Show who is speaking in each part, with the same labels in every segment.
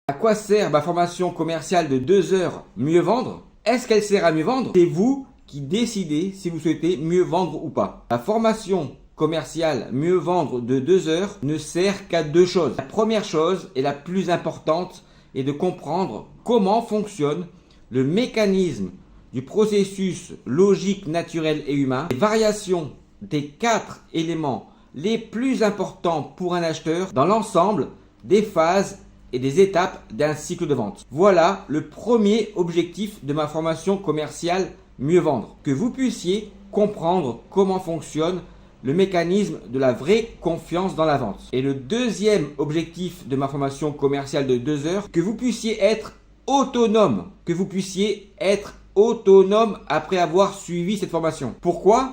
Speaker 1: À quoi sert ma formation commerciale de 2 heures mieux vendre? Est-ce qu'elle sert à mieux vendre? C'est vous qui décidez si vous souhaitez mieux vendre ou pas. La formation commerciale mieux vendre de 2 heures ne sert qu'à deux choses. La première chose et la plus importante est de comprendre comment fonctionne le mécanisme du processus logique, naturel et humain, les variations des 4 éléments les plus importants pour un acheteur dans l'ensemble des phases et des étapes d'un cycle de vente. Voilà le premier objectif de ma formation commerciale mieux vendre. Que vous puissiez comprendre comment fonctionne le mécanisme de la vraie confiance dans la vente. Et le deuxième objectif de ma formation commerciale de 2 heures, que vous puissiez être autonome. Que vous puissiez être autonome après avoir suivi cette formation. Pourquoi?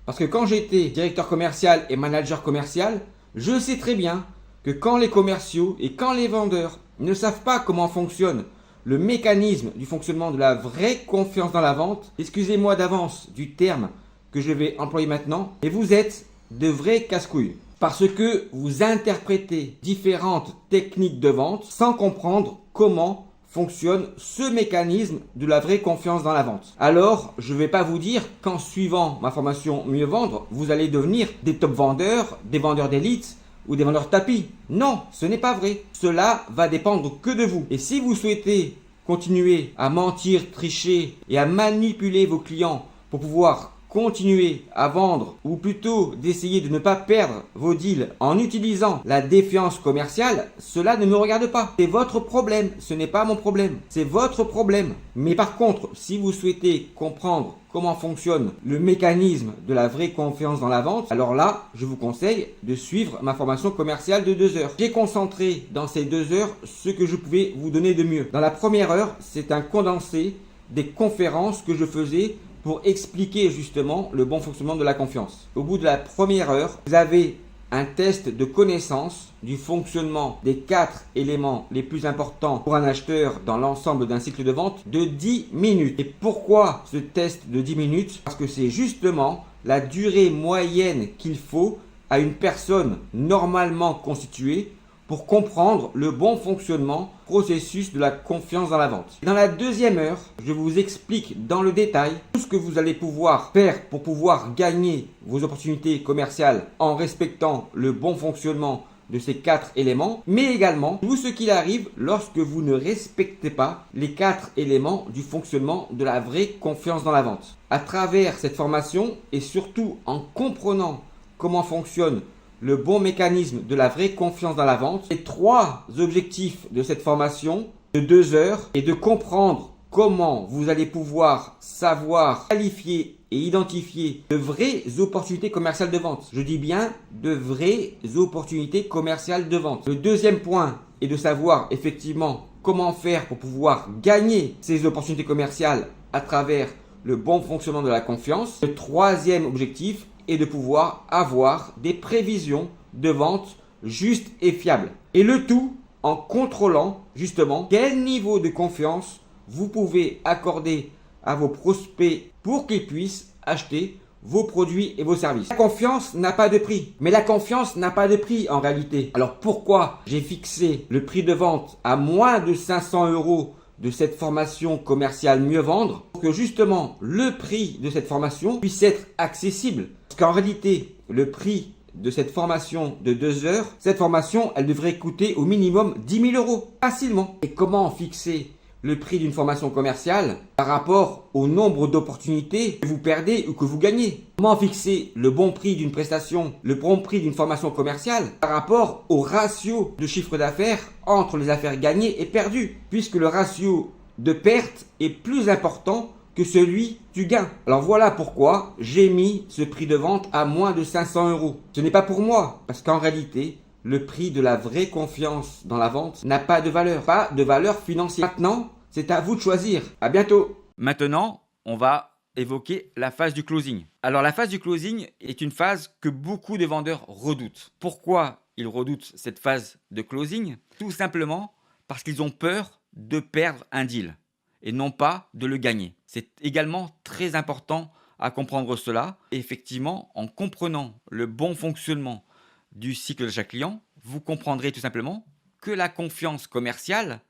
Speaker 1: Parce que quand j'étais directeur commercial et manager commercial, je sais très bien que quand les commerciaux et quand les vendeurs ne savent pas comment fonctionne le mécanisme du fonctionnement de la vraie confiance dans la vente, excusez-moi d'avance du terme que je vais employer maintenant, et vous êtes de vrais casse-couilles. Parce que vous interprétez différentes techniques de vente sans comprendre comment fonctionne ce mécanisme de la vraie confiance dans la vente. Alors, je ne vais pas vous dire qu'en suivant ma formation mieux vendre, vous allez devenir des top vendeurs, des vendeurs d'élite ou des vendeurs tapis. Non, ce n'est pas vrai. Cela va dépendre que de vous. Et si vous souhaitez continuer à mentir, tricher et à manipuler vos clients pour pouvoir continuer à vendre, ou plutôt d'essayer de ne pas perdre vos deals en utilisant la défiance commerciale, cela ne me regarde pas. C'est votre problème, ce n'est pas mon problème. C'est votre problème. Mais par contre, si vous souhaitez comprendre comment fonctionne le mécanisme de la vraie confiance dans la vente, alors là, je vous conseille de suivre ma formation commerciale de 2 heures. J'ai concentré dans ces 2 heures ce que je pouvais vous donner de mieux. Dans la première heure, c'est un condensé des conférences que je faisais pour expliquer justement le bon fonctionnement de la confiance. Au bout de la première heure, vous avez un test de connaissance du fonctionnement des 4 éléments les plus importants pour un acheteur dans l'ensemble d'un cycle de vente de 10 minutes. Et pourquoi ce test de 10 minutes? Parce que c'est justement la durée moyenne qu'il faut à une personne normalement constituée pour comprendre le bon fonctionnement, processus de la confiance dans la vente. Dans la deuxième heure, je vous explique dans le détail tout ce que vous allez pouvoir faire pour pouvoir gagner vos opportunités commerciales en respectant le bon fonctionnement de ces 4 éléments, mais également tout ce qu'il arrive lorsque vous ne respectez pas les 4 éléments du fonctionnement de la vraie confiance dans la vente. À travers cette formation et surtout en comprenant comment fonctionne le bon mécanisme de la vraie confiance dans la vente. Les 3 objectifs de cette formation de 2 heures est de comprendre comment vous allez pouvoir savoir qualifier et identifier de vraies opportunités commerciales de vente. Je dis bien de vraies opportunités commerciales de vente. Le deuxième point est de savoir effectivement comment faire pour pouvoir gagner ces opportunités commerciales à travers le bon fonctionnement de la confiance. Le troisième objectif et de pouvoir avoir des prévisions de vente justes et fiables. Et le tout en contrôlant justement quel niveau de confiance vous pouvez accorder à vos prospects pour qu'ils puissent acheter vos produits et vos services. La confiance n'a pas de prix. Mais la confiance n'a pas de prix en réalité. Alors pourquoi j'ai fixé le prix de vente à moins de 500 € de cette formation commerciale mieux vendre? Pour que justement le prix de cette formation puisse être accessible. Parce qu'en réalité, le prix de cette formation de 2 heures, cette formation, elle devrait coûter au minimum 10 000 € facilement. Et comment fixer le prix d'une formation commerciale par rapport au nombre d'opportunités que vous perdez ou que vous gagnez? Comment fixer le bon prix d'une prestation, le bon prix d'une formation commerciale par rapport au ratio de chiffre d'affaires entre les affaires gagnées et perdues? Puisque le ratio de perte est plus important que celui du gain. Alors voilà pourquoi j'ai mis ce prix de vente à moins de 500 €. Ce n'est pas pour moi, parce qu'en réalité, le prix de la vraie confiance dans la vente n'a pas de valeur financière. Maintenant, c'est à vous de choisir. À bientôt. Maintenant, on va évoquer la phase du closing. Alors la phase du closing est une phase que beaucoup de vendeurs redoutent. Pourquoi ils redoutent cette phase de closing? Tout simplement parce qu'ils ont peur de perdre un deal et non pas de le gagner. C'est également très important à comprendre cela. Et effectivement, en comprenant le bon fonctionnement du cycle de chaque client, vous comprendrez tout simplement que la confiance commerciale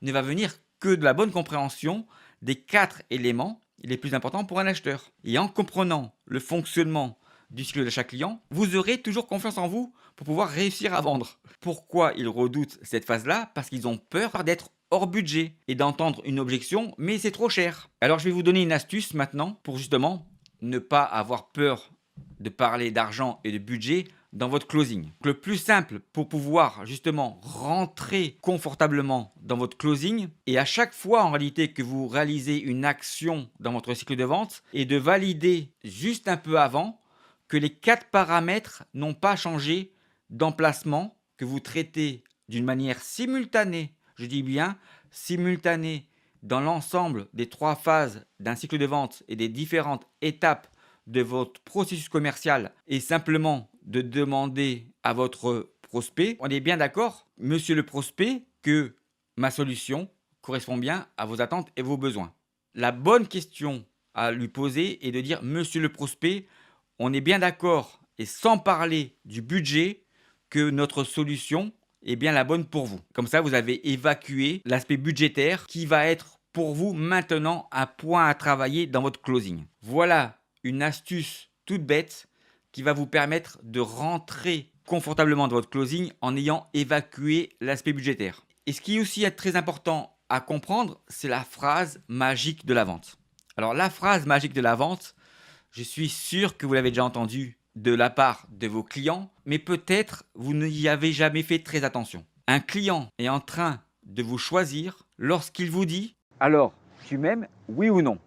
Speaker 1: ne va venir que de la bonne compréhension des 4 éléments les plus importants pour un acheteur. Et en comprenant le fonctionnement du cycle d'achat client, vous aurez toujours confiance en vous pour pouvoir réussir à vendre. Pourquoi ils redoutent cette phase-là? Parce qu'ils ont peur d'être hors budget et d'entendre une objection, mais c'est trop cher. Alors je vais vous donner une astuce maintenant pour justement ne pas avoir peur de parler d'argent et de budget dans votre closing. Le plus simple pour pouvoir justement rentrer confortablement dans votre closing, et à chaque fois en réalité que vous réalisez une action dans votre cycle de vente, est de valider juste un peu avant que les 4 paramètres n'ont pas changé d'emplacement, que vous traitez d'une manière simultanée, je dis bien simultanée, dans l'ensemble des 3 phases d'un cycle de vente et des différentes étapes de votre processus commercial, et simplement de demander à votre prospect, on est bien d'accord, monsieur le prospect, que ma solution correspond bien à vos attentes et vos besoins. La bonne question à lui poser est de dire, monsieur le prospect, on est bien d'accord, et sans parler du budget, que notre solution est bien la bonne pour vous. Comme ça, vous avez évacué l'aspect budgétaire qui va être pour vous maintenant un point à travailler dans votre closing. Voilà une astuce toute bête qui va vous permettre de rentrer confortablement dans votre closing en ayant évacué l'aspect budgétaire. Et ce qui est aussi très important à comprendre, c'est la phrase magique de la vente. Alors la phrase magique de la vente, je suis sûr que vous l'avez déjà entendue de la part de vos clients, mais peut-être vous n'y avez jamais fait très attention. Un client est en train de vous choisir lorsqu'il vous dit « Alors, tu m'aimes, oui ou non ?»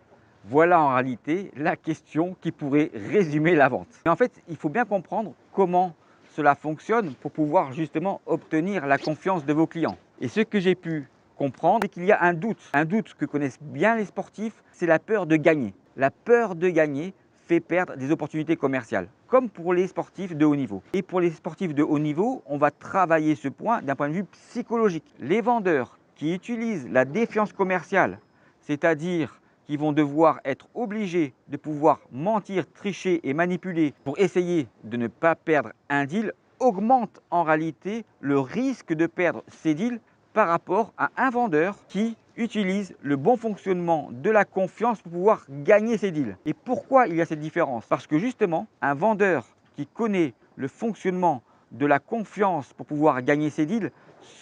Speaker 1: Voilà en réalité la question qui pourrait résumer la vente. Mais en fait, il faut bien comprendre comment cela fonctionne pour pouvoir justement obtenir la confiance de vos clients. Et ce que j'ai pu comprendre, c'est qu'il y a un doute que connaissent bien les sportifs, c'est la peur de gagner. La peur de gagner fait perdre des opportunités commerciales, comme pour les sportifs de haut niveau. Et pour les sportifs de haut niveau, on va travailler ce point d'un point de vue psychologique. Les vendeurs qui utilisent la défiance commerciale, c'est-à-dire qui vont devoir être obligés de pouvoir mentir, tricher et manipuler pour essayer de ne pas perdre un deal, augmentent en réalité le risque de perdre ces deals par rapport à un vendeur qui utilise le bon fonctionnement de la confiance pour pouvoir gagner ces deals. Et pourquoi il y a cette différence? Parce que justement, un vendeur qui connaît le fonctionnement de la confiance pour pouvoir gagner ses deals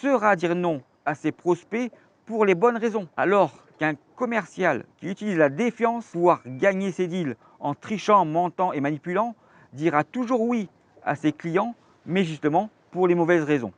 Speaker 1: saura dire non à ses prospects pour les bonnes raisons. Alors qu'un commercial qui utilise la défiance pour pouvoir gagner ses deals en trichant, mentant et manipulant dira toujours oui à ses clients, mais justement pour les mauvaises raisons.